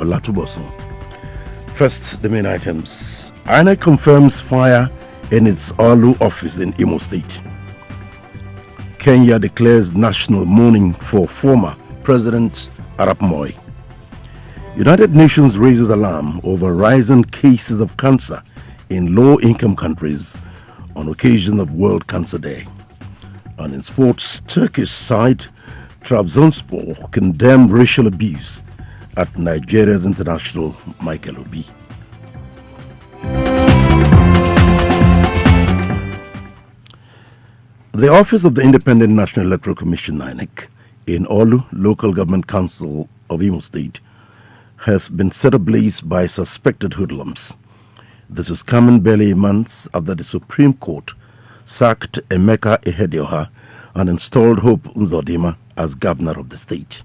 OLATUN. First, the main items. INEC confirms fire in its LAOLU office in Imo State. Kenya declares national mourning for former President Arap Moi. United Nations raises alarm over rising cases of cancer in low-income countries on occasion of World Cancer Day. And in sports, Turkish side Trabzonspor condemned racial abuse at Nigeria's international Michael Obi. The Office of the Independent National Electoral Commission (INEC) in LAOLU, Local Government Council of Imo State, has been set ablaze by suspected hoodlums. This is coming barely months after the Supreme Court sacked Emeka Ihedioha and installed Hope Uzodimma as governor of the state.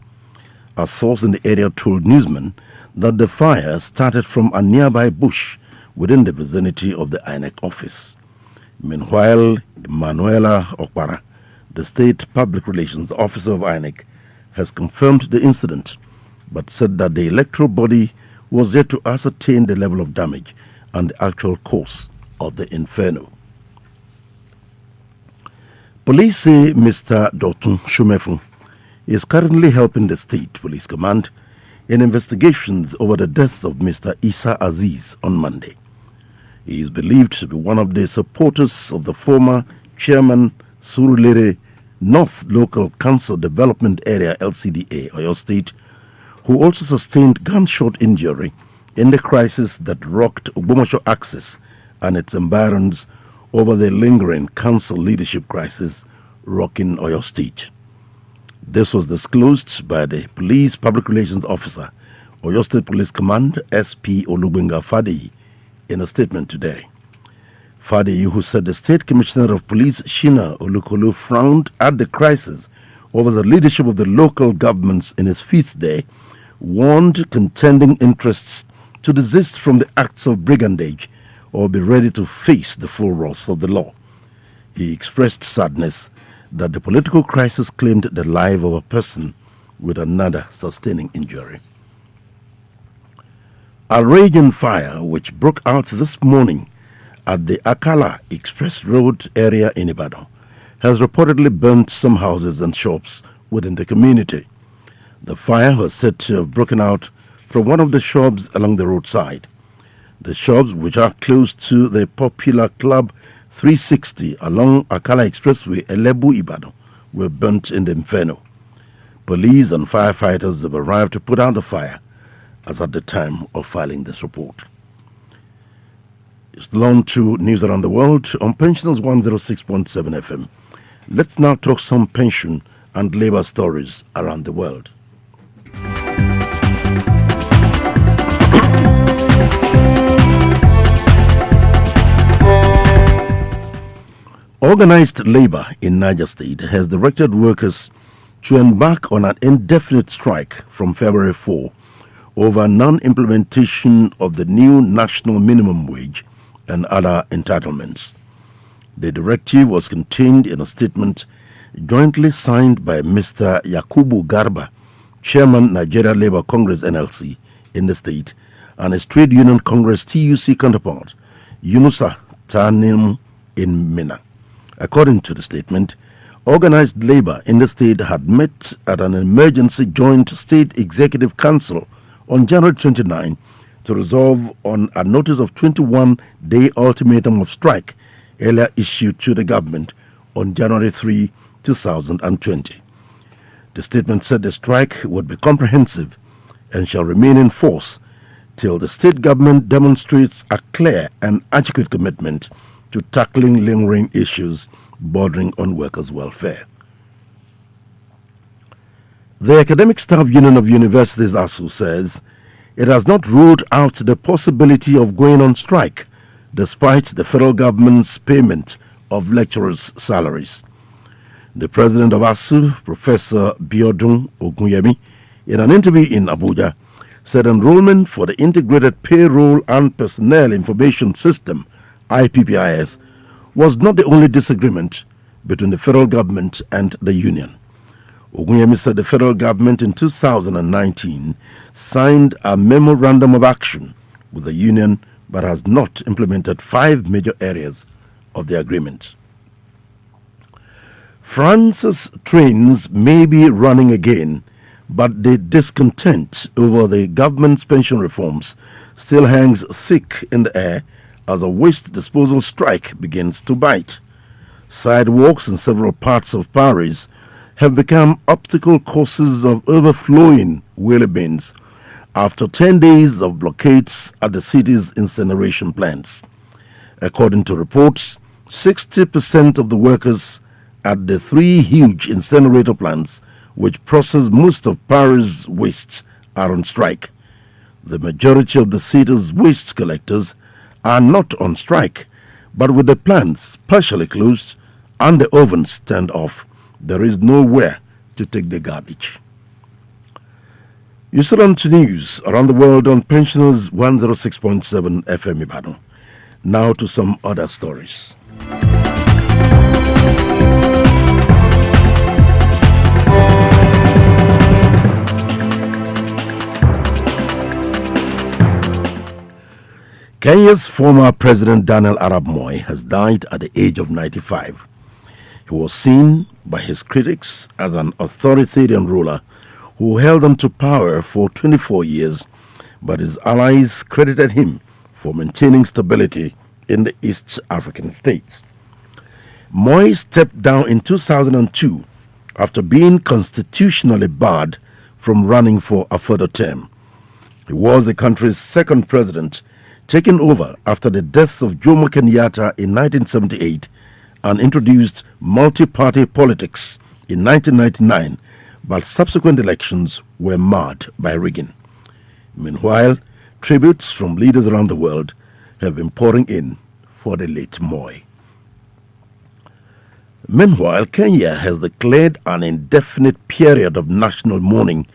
A source in the area told newsmen that the fire started from a nearby bush within the vicinity of the INEC office. Meanwhile, Manuela Okpara, the state public relations officer of INEC, has confirmed the incident, but said that the electoral body was yet to ascertain the level of damage and the actual cause of the inferno. Police say Mr. Dotun Shumefu is currently helping the State Police Command in investigations over the death of Mr. Isa Aziz on Monday. He is believed to be one of the supporters of the former chairman Surulere North Local Council Development Area LCDA, Oyo State, who also sustained gunshot injury in the crisis that rocked Ogbomoso Axis and its environs over the lingering council leadership crisis rocking Oyo State. This was disclosed by the police public relations officer, Oyo State Police Command, SP Olubenga Fadeyi, in a statement today. Fadeyi, who said the State Commissioner of Police, Shina Olukolu, frowned at the crisis over the leadership of the local governments in his fifth day, warned contending interests to desist from the acts of brigandage or be ready to face the full wrath of the law. He expressed sadness that the political crisis claimed the life of a person with another sustaining injury. A raging fire which broke out this morning at the Akala Express Road area in Ibadan has reportedly burnt some houses and shops within the community. The fire was said to have broken out from one of the shops along the roadside. The shops, which are close to the popular Club 360 along Akala Expressway, Elebu Ibadan, were burnt in the inferno. Police and firefighters have arrived to put out the fire as at the time of filing this report. It's on to news around the world on Pensioners 106.7 FM. Let's now talk some pension and labor stories around the world. Organized labor in Niger State has directed workers to embark on an indefinite strike from February 4 over non-implementation of the new national minimum wage and other entitlements. The directive was contained in a statement jointly signed by Mr. Yakubu Garba, Chairman Nigeria Labour Congress NLC in the state, and his Trade Union Congress TUC counterpart, Yunusa Tanim in Minna. According to the statement, organized labor in the state had met at an emergency joint state executive council on January 29 to resolve on a notice of 21-day ultimatum of strike earlier issued to the government on January 3, 2020. The statement said the strike would be comprehensive and shall remain in force till the state government demonstrates a clear and adequate commitment to tackling lingering issues bordering on workers' welfare. The Academic Staff Union of Universities, ASU, says it has not ruled out the possibility of going on strike despite the federal government's payment of lecturers' salaries. The president of ASU, Professor Biodun Ogunyemi, in an interview in Abuja, said enrollment for the Integrated Payroll and Personnel Information System, IPPIS, was not the only disagreement between the federal government and the union. Ogunyemi said the federal government in 2019 signed a memorandum of action with the union but has not implemented 5 major areas of the agreement. France's trains may be running again, but the discontent over the government's pension reforms still hangs thick in the air as a waste disposal strike begins to bite. Sidewalks in several parts of Paris have become obstacle courses of overflowing wheelie bins after 10 days of blockades at the city's incineration plants. According to reports, 60% of the workers at the 3 huge incinerator plants which process most of Paris' wastes are on strike. The majority of the city's waste collectors are not on strike, but with the plants partially closed and the ovens turned off, there is nowhere to take the garbage. You still on to news around the world on Pensioners 106.7 FM Ibadan. Now to some other stories. Kenya's former President Daniel Arap Moi has died at the age of 95. He was seen by his critics as an authoritarian ruler who held on to power for 24 years, but his allies credited him for maintaining stability in the East African states. Moi stepped down in 2002 after being constitutionally barred from running for a further term. He was the country's second president, taken over after the death of Jomo Kenyatta in 1978 and introduced multi-party politics in 1999, but subsequent elections were marred by rigging. Meanwhile, tributes from leaders around the world have been pouring in for the late Moi. Meanwhile, Kenya has declared an indefinite period of national mourning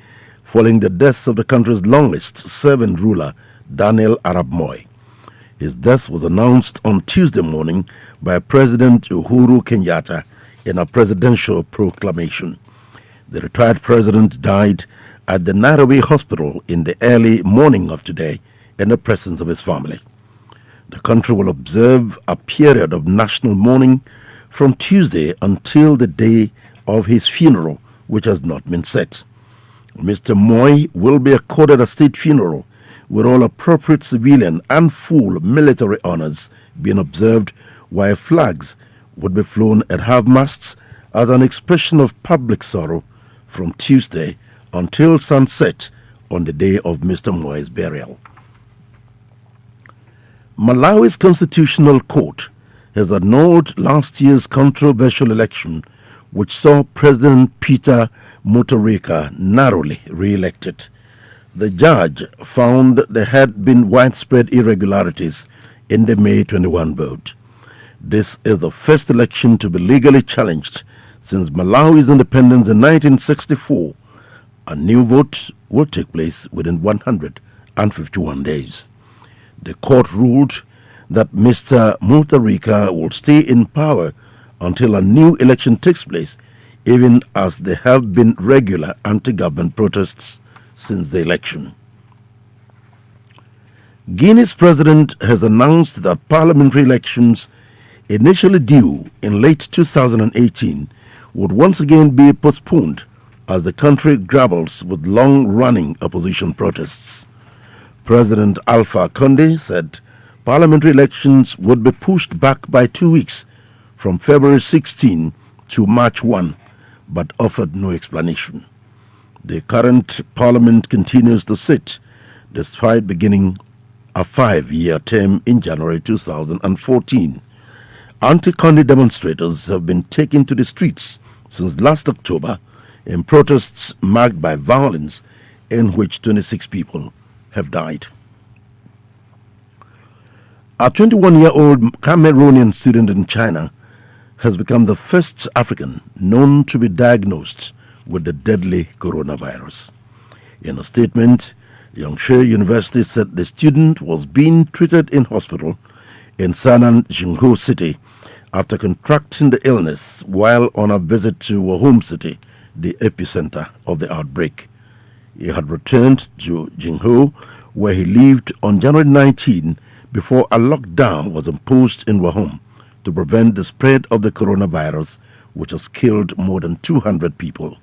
following the death of the country's longest-serving ruler, Daniel Arap Moi. His death was announced on Tuesday morning by President Uhuru Kenyatta in a presidential proclamation. The retired president died at the Nairobi hospital in the early morning of today in the presence of his family. The country will observe a period of national mourning from Tuesday until the day of his funeral, which has not been set. Mr. Moi will be accorded a state funeral with all appropriate civilian and full military honors being observed, while flags would be flown at half-masts as an expression of public sorrow from Tuesday until sunset on the day of Mr. Moi's burial. Malawi's Constitutional Court has annulled last year's controversial election, which saw President Peter Mutharika narrowly re-elected. The judge found there had been widespread irregularities in the May 21 vote. This is the first election to be legally challenged since Malawi's independence in 1964. A new vote will take place within 151 days. The court ruled that Mr. Mutharika will stay in power until a new election takes place, even as there have been regular anti-government protests since the election. Guinea's president has announced that parliamentary elections initially due in late 2018 would once again be postponed as the country grapples with long-running opposition protests. President Alpha Conde said parliamentary elections would be pushed back by 2 weeks from February 16 to March 1, but offered no explanation. The current parliament continues to sit despite beginning a 5-year term in January 2014. Anti-Conde demonstrators have been taken to the streets since last October in protests marked by violence in which 26 people have died. A 21-year-old Cameroonian student in China has become the first African known to be diagnosed with the deadly coronavirus. In a statement, Yangtze University said the student was being treated in hospital in Sanan Jinghu City after contracting the illness while on a visit to a home city the epicenter of the outbreak. He had returned to Jingho, where he lived on January 19 before a lockdown was imposed in Wuhan to prevent the spread of the coronavirus, which has killed more than 200 people.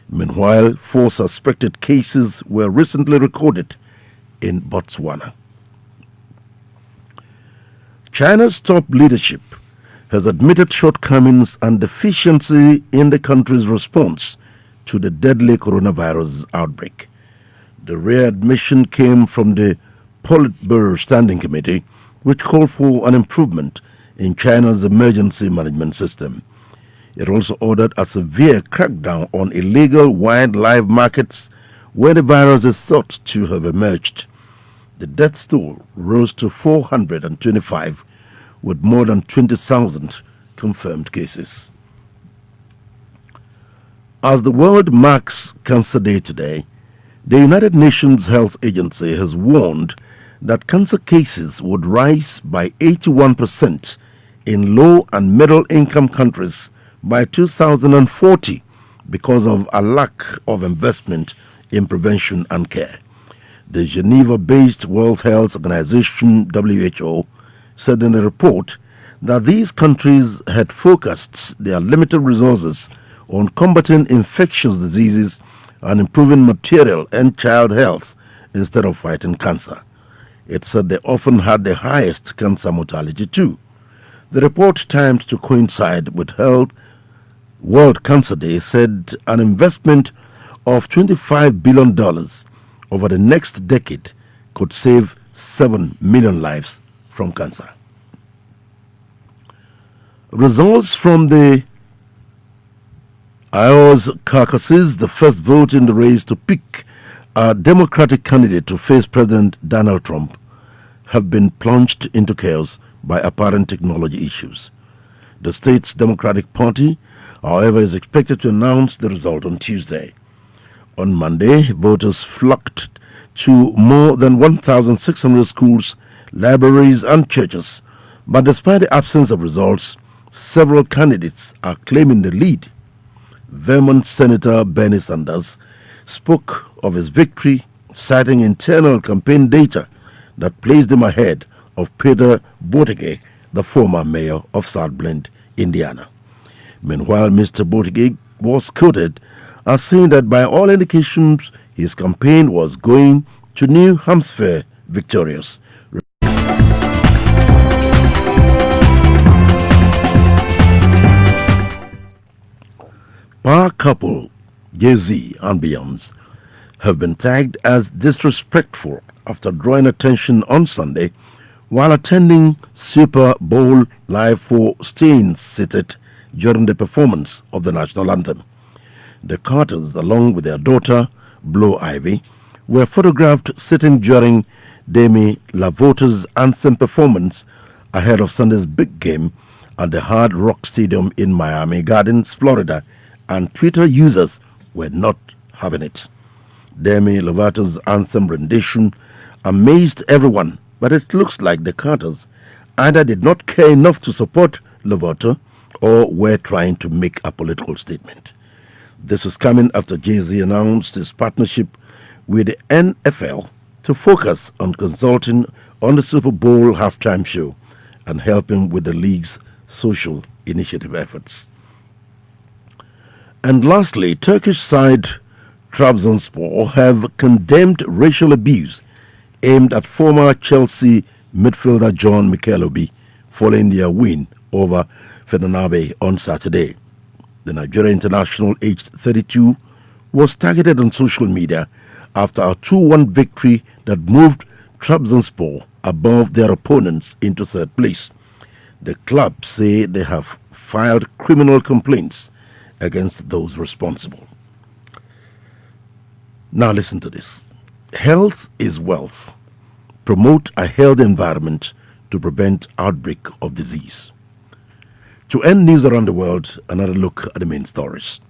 Meanwhile, 4 suspected cases were recently recorded in Botswana. China's top leadership has admitted shortcomings and deficiency in the country's response to the deadly coronavirus outbreak. The rare admission came from the Politburo Standing Committee, which called for an improvement in China's emergency management system. It also ordered a severe crackdown on illegal wildlife markets where the virus is thought to have emerged. The death toll rose to 425, with more than 20,000 confirmed cases. As the world marks Cancer Day today, the United Nations Health Agency has warned that cancer cases would rise by 81% in low and middle income countries by 2040 because of a lack of investment in prevention and care. The Geneva-based World Health Organization, WHO, said in a report that these countries had focused their limited resources on combating infectious diseases and improving maternal and child health instead of fighting cancer. It said they often had the highest cancer mortality too. The report, timed to coincide with World Cancer Day, said an investment of $25 billion over the next decade could save 7 million lives from cancer. Results from the Iowa's caucuses, the first vote in the race to pick a Democratic candidate to face President Donald Trump, have been plunged into chaos by apparent technology issues. The state's Democratic Party, however, is expected to announce the result on Tuesday. On Monday, voters flocked to more than 1,600 schools, libraries, and churches. But despite the absence of results, several candidates are claiming the lead. Vermont Senator Bernie Sanders spoke of his victory, citing internal campaign data that placed him ahead of Peter Buttigieg, the former mayor of South Bend, Indiana. Meanwhile, Mr. Buttigieg was quoted as saying that by all indications, his campaign was going to New Hampshire victorious. Power couple Jay-Z and Beyonce have been tagged as disrespectful after drawing attention on Sunday while attending Super Bowl Live for staying seated during the performance of the national anthem. The Carters, along with their daughter, Blue Ivy, were photographed sitting during Demi Lovato's anthem performance ahead of Sunday's big game at the Hard Rock Stadium in Miami Gardens, Florida, and Twitter users were not having it. Demi Lovato's anthem rendition amazed everyone, but it looks like the Carters either did not care enough to support Lovato or were trying to make a political statement. This is coming after Jay-Z announced his partnership with the NFL to focus on consulting on the Super Bowl halftime show and helping with the league's social initiative efforts. And lastly, Turkish side Trabzonspor have condemned racial abuse aimed at former Chelsea midfielder John Mikelobi following their win over Fenerbahce on Saturday. The Nigerian international, aged 32, was targeted on social media after a 2-1 victory that moved Trabzonspor above their opponents into third place. The club say they have filed criminal complaints against those responsible. Now listen to this. Health is wealth. Promote a healthy environment to prevent outbreak of disease. To end news around the world, another look at the main stories.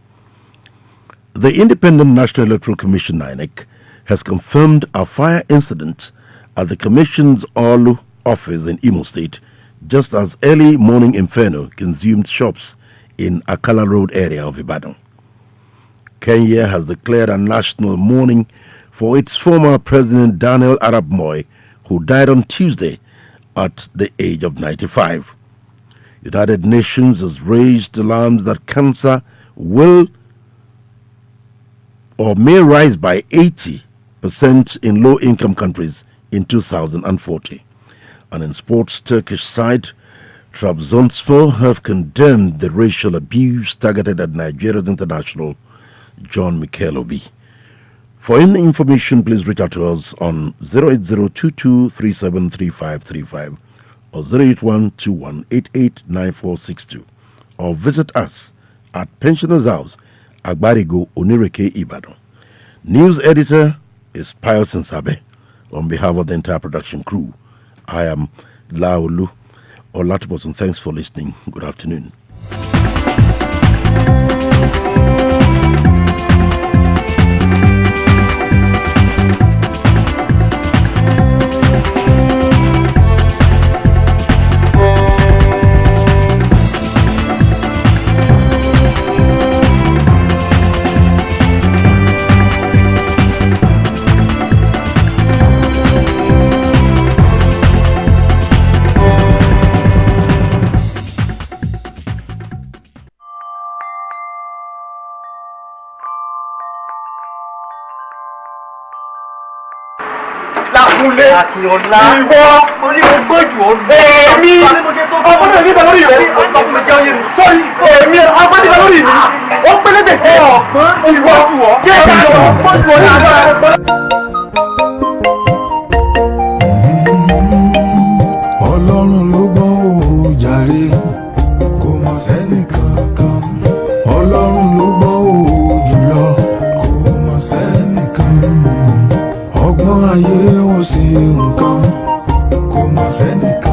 The Independent National Electoral Commission (INEC) has confirmed a fire incident at the Commission's OLATUN office in Imo State, just as early morning inferno consumed shops in Akala Road area of Ibadan. Kenya has declared a national mourning for its former president Daniel Arap Moi, who died on Tuesday at the age of 95. United Nations has raised alarms that cancer will or may rise by 80% in low-income countries in 2040. And in sports, Turkish side Trabzonspor have condemned the racial abuse targeted at Nigeria's international John Mikel Obi. For any information, please reach out to us on 08022373535 or 08121889462 or visit us at Pensioners House, Agbarigo, Onireke, Ibadan. News editor is Pius Nsabe. On behalf of the entire production crew, I am LAOLU. OLATUN, thanks for listening. Good afternoon. Akínọlá ìwọ onígbòjú èmi ọmọdé mi bẹ lórí rẹ sọ fún mi jẹ oyè mi sọrí èmi ọmọdé bẹ lórí mi ó pélébè tẹ ìwọ jẹ ká lọ fọdù orí àgbà. Ọlọ́run ló gbọ́ ó jàre kò mọ̀ sẹ́nìkankan Ọlọ́run ló gbọ́ ó jùlọ kò mọ̀ sẹ́nìkan. Ọgbọ́n ayé ò sí nǹkan kò mọ̀ sẹ́nìkan.